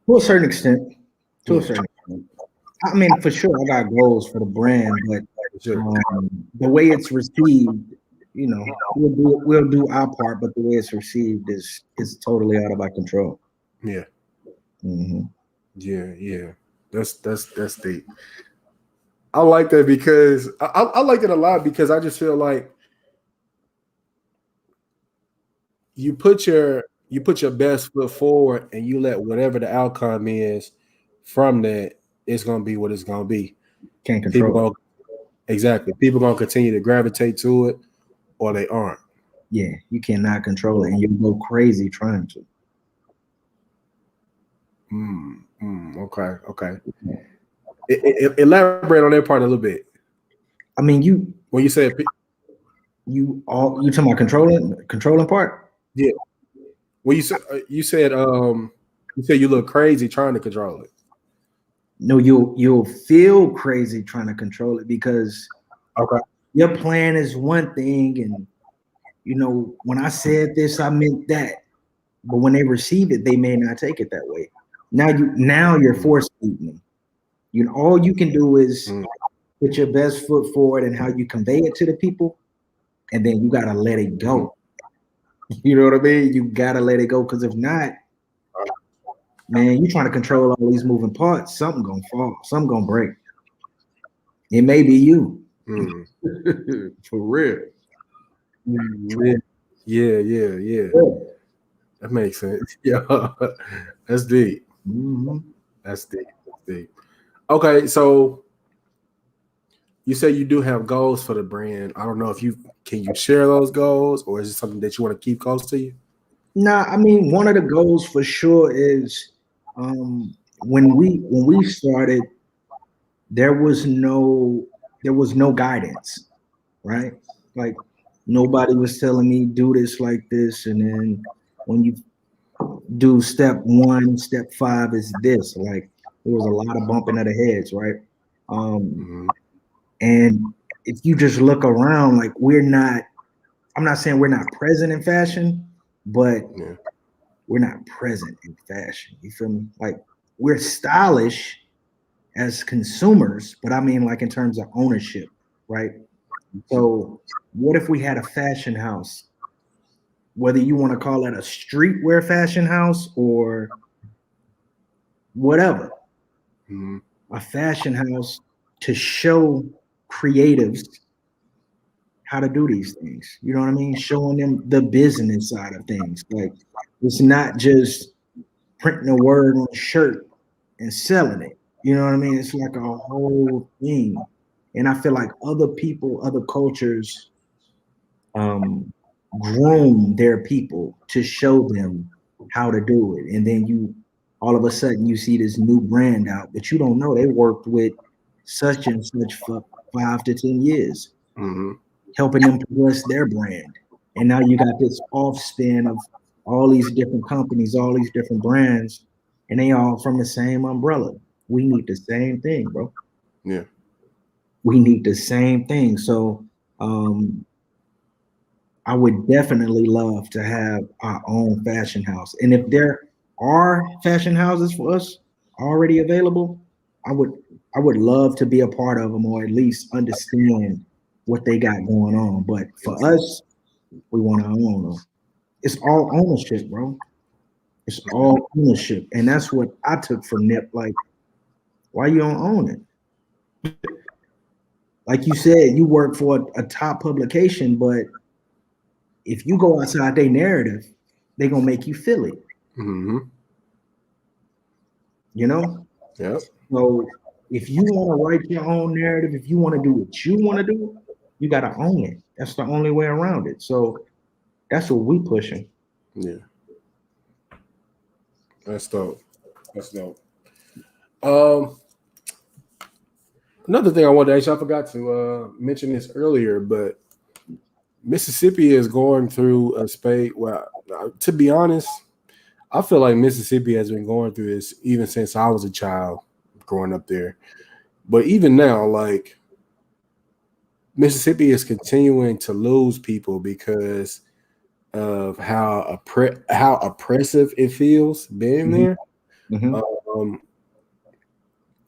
To a certain extent. To a certain extent. I mean, for sure, I got goals for the brand, but the way it's received, we'll do our part, but the way it's received is totally out of our control. Yeah. Mm-hmm. Yeah. That's deep. I like that because I like it a lot because I just feel like you put your best foot forward and you let whatever the outcome is from that, it's gonna be what it's gonna be. Can't control exactly. People gonna continue to gravitate to it or they aren't. Yeah, you cannot control it and you go crazy trying to. Okay. Elaborate on that part a little bit. I mean, when you said you talking about controlling part? Yeah. Well, you said you look crazy trying to control it. No, you'll feel crazy trying to control it because your plan is one thing, and when I said this, I meant that. But when they receive it, they may not take it that way. Now you're force feeding them. All you can do is put your best foot forward and how you convey it to the people, and then you gotta let it go. You know what I mean? You gotta let it go, because if not, man, you're trying to control all these moving parts. Something gonna fall. Something gonna break. It may be you. For real. Yeah. That makes sense. Yeah, that's deep. That's deep. Okay, so you say you do have goals for the brand. I don't know if can you share those goals, or is it something that you want to keep close to you? Nah, I mean, one of the goals for sure is when we started, there was no guidance, right? Like nobody was telling me do this like this, and then when you do step 1, step 5 is this. Like there was a lot of bumping of the heads, right? And if you just look around, like I'm not saying we're not present in fashion, but we're not present in fashion. You feel me? Like we're stylish as consumers, but I mean like in terms of ownership, right? So what if we had a fashion house, whether you want to call it a streetwear fashion house or whatever, a fashion house to show creatives how to do these things. You know what I mean? Showing them the business side of things. Like it's not just printing a word on a shirt and selling it. You know what I mean? It's like a whole thing. And I feel like other people, other cultures groom their people to show them how to do it. And then all of a sudden you see this new brand out, but you don't know they worked with such and such for 5 to 10 years, helping them progress their brand. And now you got this off spin of all these different companies, all these different brands, and they all from the same umbrella. We need the same thing, bro. Yeah. We need the same thing. So I would definitely love to have our own fashion house. And if there are fashion houses for us already available, I would love to be a part of them, or at least understand what they got going on. But for us, we want to own them. It's all ownership, bro. It's all ownership. And that's what I took from Nip. Like, why you don't own it? Like you said, you work for a top publication, but if you go outside their narrative, they're going to make you feel it. You know? Yeah. So if you want to write your own narrative, if you want to do what you want to do, you got to own it. That's the only way around it. So that's what we pushing. Yeah. That's dope. Another thing I wanted to ask you, I forgot to mention this earlier, but Mississippi is going through a spate where, to be honest, I feel like Mississippi has been going through this even since I was a child growing up there. But even now, like Mississippi is continuing to lose people because of how oppressive it feels being Mhm. there. Mhm. Um,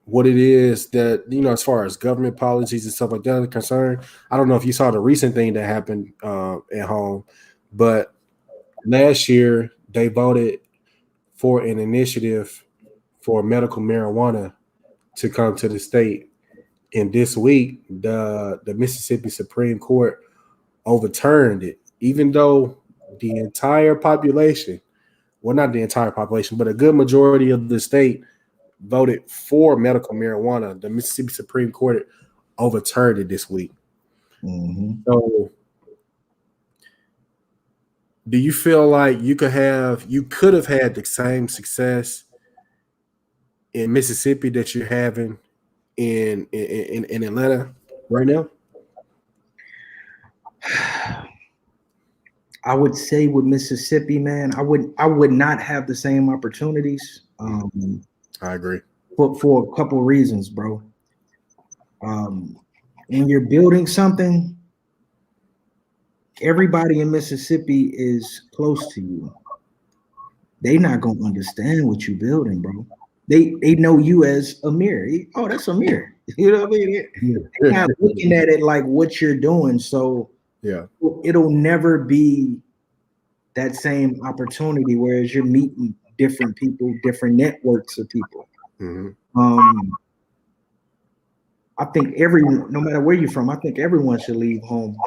what it is that as far as government policies and stuff like that are concerned. I don't know if you saw the recent thing that happened at home, but last year they voted for an initiative for medical marijuana to come to the state, and this week the Mississippi Supreme Court overturned it, even though the entire population, well, not the entire population, but a good majority of the state voted for medical marijuana. The Mississippi Supreme Court overturned it this week. Mhm. So, do you feel like you could have had the same success in Mississippi that you're having in Atlanta right now? I would say with Mississippi, man, I would not have the same opportunities. I agree. For a couple reasons, bro. When you're building something, everybody in Mississippi is close to you. They not gonna understand what you building, bro. They know you as Amir. Oh, that's Amir. You know what I mean? They're not looking at it like what you're doing. So Yeah. it'll never be that same opportunity. Whereas you're meeting different people, different networks of people. Mm-hmm. I think everyone, no matter where you're from, I think everyone should leave home.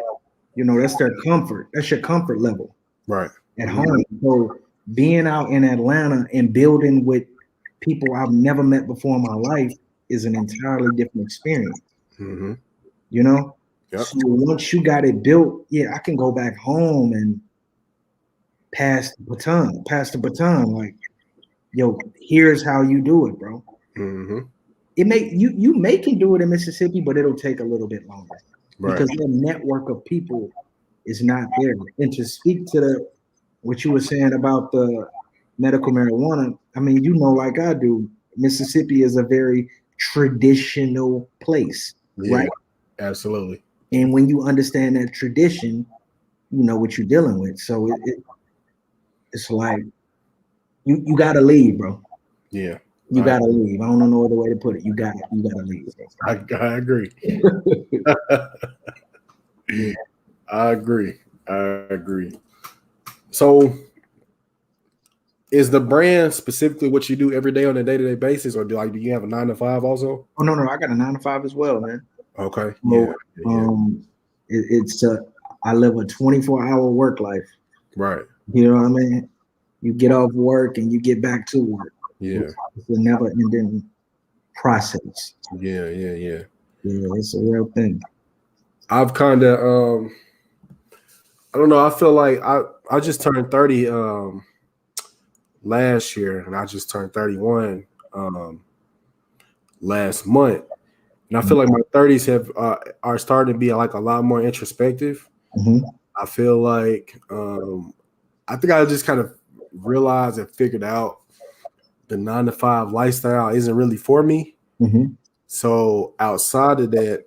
You know, that's their comfort. That's your comfort level Right. at home. So being out in Atlanta and building with people I've never met before in my life is an entirely different experience. Mm-hmm. You know? Yep. So once you got it built, yeah, I can go back home and pass the baton. Like, yo, here's how you do it, bro. Mm-hmm. It may you may can do it in Mississippi, but it'll take a little bit longer Right. because the network of people is not there. And to speak to what you were saying about the medical marijuana, I mean, you know, like I do, Mississippi is a very traditional place, Yeah. right? Absolutely. And when you understand that tradition, you know what you're dealing with. So it's like you gotta leave, bro. Yeah. You gotta leave. I don't know no other way to put it. You gotta leave. I agree. Yeah. I agree. I agree. So, is the brand specifically what you do every day on a day-to-day basis, or do you have a 9 to 5 also? Oh no, I got a 9 to 5 as well, man. Okay. So, Yeah. it's I live a 24-hour work life. Right. You know what I mean? You get off work and you get back to work. Yeah. It's a never-ending process. Yeah. Yeah, it's a real thing. I've kind of I don't know. I feel like I just turned 30 last year, and I just turned 31 last month, and I feel like my 30s are starting to be like a lot more introspective. Mm-hmm. I feel like I think I just kind of realized and figured out the 9 to 5 lifestyle isn't really for me. Mm-hmm. So outside of that,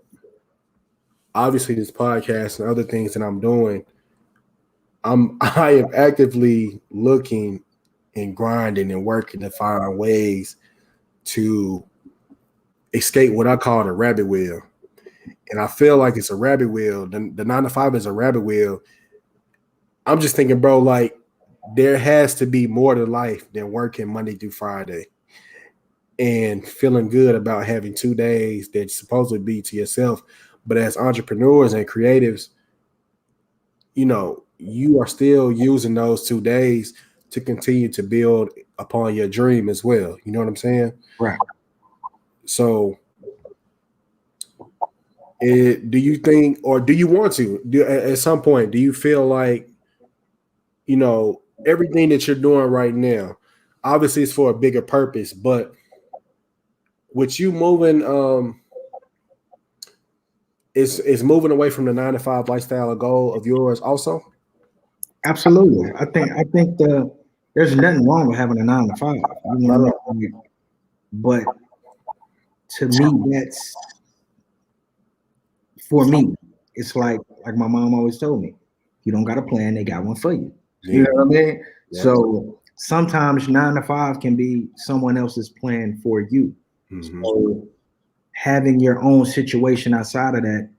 obviously this podcast and other things that I'm doing, I am actively looking and grinding and working to find ways to escape what I call the rabbit wheel. And I feel like it's a rabbit wheel. The 9 to 5 is a rabbit wheel. I'm just thinking, bro, like there has to be more to life than working Monday through Friday and feeling good about having 2 days that supposedly be to yourself. But as entrepreneurs and creatives, you are still using those 2 days to continue to build upon your dream as well. You know what I'm saying? Right. So do you think, or do you want to at some point, do you feel like, everything that you're doing right now, obviously it's for a bigger purpose, but with you moving is moving away from the 9 to 5 lifestyle a goal of yours also? Absolutely. I think there's nothing wrong with having a 9 to 5. You know what I mean? But to me, that's for me. It's like my mom always told me, you don't got a plan, they got one for you. You know what I mean? Yeah. So sometimes 9 to 5 can be someone else's plan for you. Mm-hmm. So having your own situation outside of that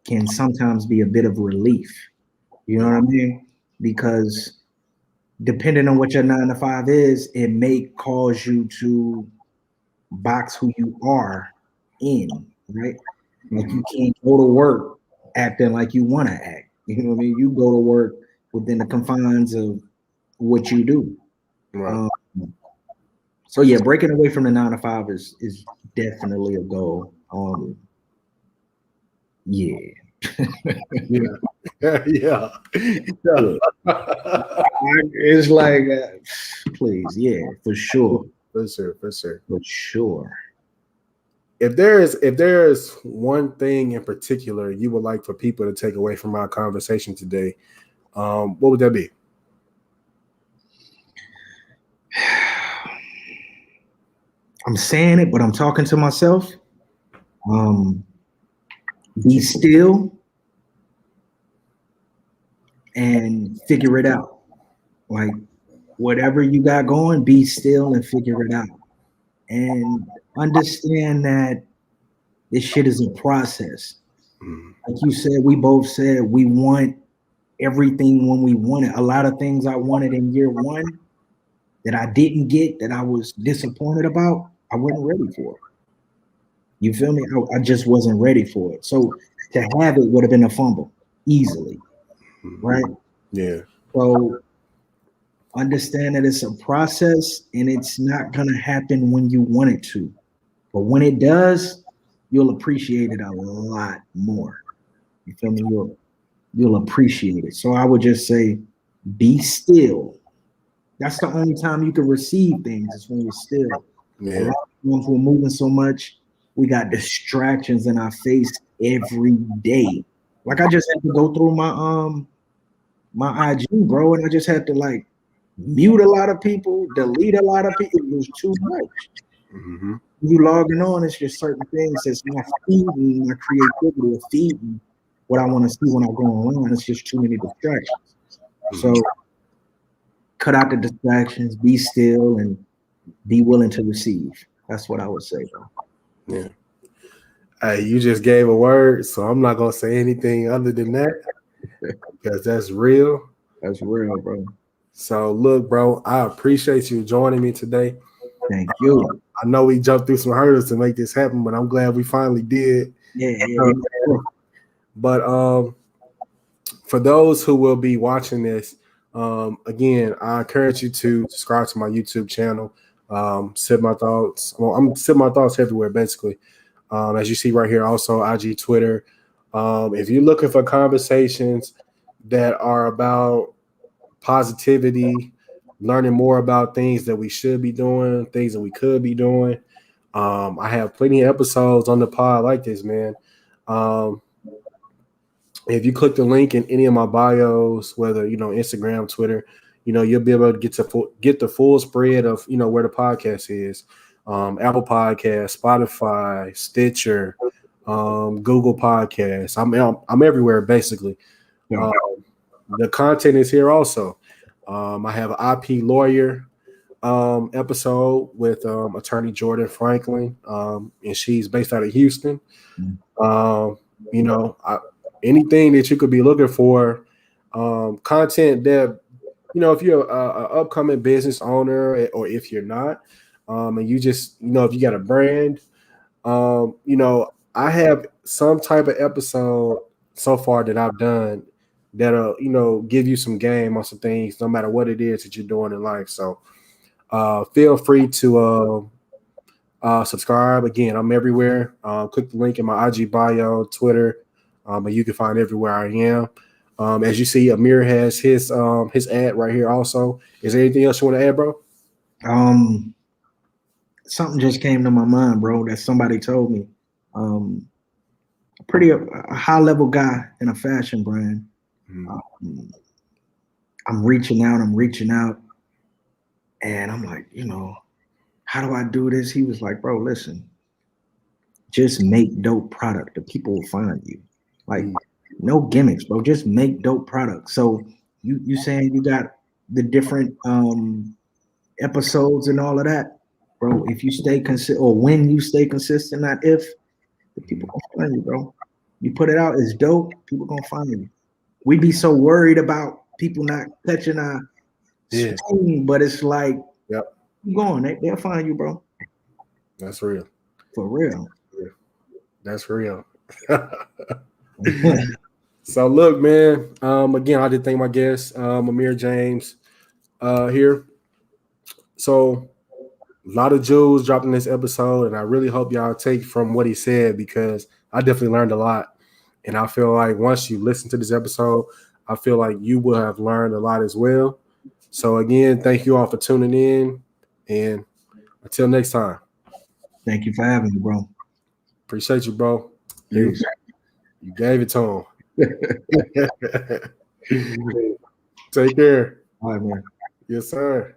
can sometimes be a bit of relief. You know what I mean? Because depending on what your 9 to 5 is, it may cause you to box who you are in, right? Like you can't go to work acting like you want to act. You know what I mean? You go to work within the confines of what you do. Right. So yeah, breaking away from the 9 to 5 is definitely a goal. Yeah. yeah. It's like, please, yeah, for sure. For sure. If there's one thing in particular you would like for people to take away from our conversation today, what would that be? I'm saying it, but I'm talking to myself. Be still and figure it out. Like whatever you got going, be still and figure it out. And understand that this shit is a process. Like you said, we both said we want everything when we want it. A lot of things I wanted in year one that I didn't get, that I was disappointed about, I wasn't ready for it. You feel me? I just wasn't ready for it. So to have it would have been a fumble easily, right? Yeah. So understand that it's a process and it's not going to happen when you want it to. But when it does, you'll appreciate it a lot more. You feel me? You'll appreciate it. So I would just say, be still. That's the only time you can receive things is when you're still. Yeah. A lot of times we're moving so much, we got distractions in our face every day. Like I just had to go through my IG, bro, and I just had to like mute a lot of people, delete a lot of people. It was too much. Mm-hmm. You logging on, it's just certain things that's not feeding my creativity or feeding what I want to see when I go online. It's just too many distractions. Mm-hmm. So cut out the distractions, be still, and be willing to receive. That's what I would say, bro. Yeah. Hey, you just gave a word, so I'm not gonna say anything other than that because that's real. That's real, bro. So look, bro, I appreciate you joining me today. Thank you. I know we jumped through some hurdles to make this happen, but I'm glad we finally did. Yeah. But for those who will be watching this, again, I encourage you to subscribe to my YouTube channel. Sip My Thoughts. Well, I'm Sip My Thoughts everywhere, basically. As you see right here, also IG, Twitter. If you're looking for conversations that are about positivity, learning more about things that we should be doing, things that we could be doing, I have plenty of episodes on the pod like this, man. If you click the link in any of my bios, whether Instagram, Twitter, you'll be able to get the full spread of where the podcast is. Apple Podcasts, Spotify, Stitcher, Google Podcasts. I'm everywhere basically. Yeah. The content is here also. I have an IP lawyer episode with attorney Jordan Franklin, and she's based out of Houston. Anything that you could be looking for, content that, if you're a upcoming business owner or if you're not, and you just, if you got a brand, I have some type of episode so far that I've done that'll, give you some game on some things, no matter what it is that you're doing in life. So feel free to subscribe. Again, I'm everywhere. Click the link in my IG bio, Twitter, and you can find everywhere I am. As you see, Amir has his ad right here also. Is there anything else you want to add, bro? Something just came to my mind, bro, that somebody told me. pretty a high level guy in a fashion brand. I'm reaching out, and I'm like, how do I do this? He was like, bro, listen, just make dope product. The people will find you. Like, no gimmicks, bro. Just make dope product. So you saying you got the different episodes and all of that, bro. If you stay consistent, or when you stay consistent, not if, the people gonna find you, bro. You put it out, it's dope. People gonna find you. We be so worried about people not catching our screen, but it's like, yep, keep going. They'll find you, bro. That's real. For real. That's real. So look, man. Again, I did thank my guest, Amir James, here. So a lot of jewels dropped in this episode, and I really hope y'all take from what he said, because I definitely learned a lot. And I feel like once you listen to this episode, I feel like you will have learned a lot as well. So again, thank you all for tuning in, and until next time. Thank you for having me, bro. Appreciate you, bro. You gave it to him. Take care. All right, man. Yes, sir.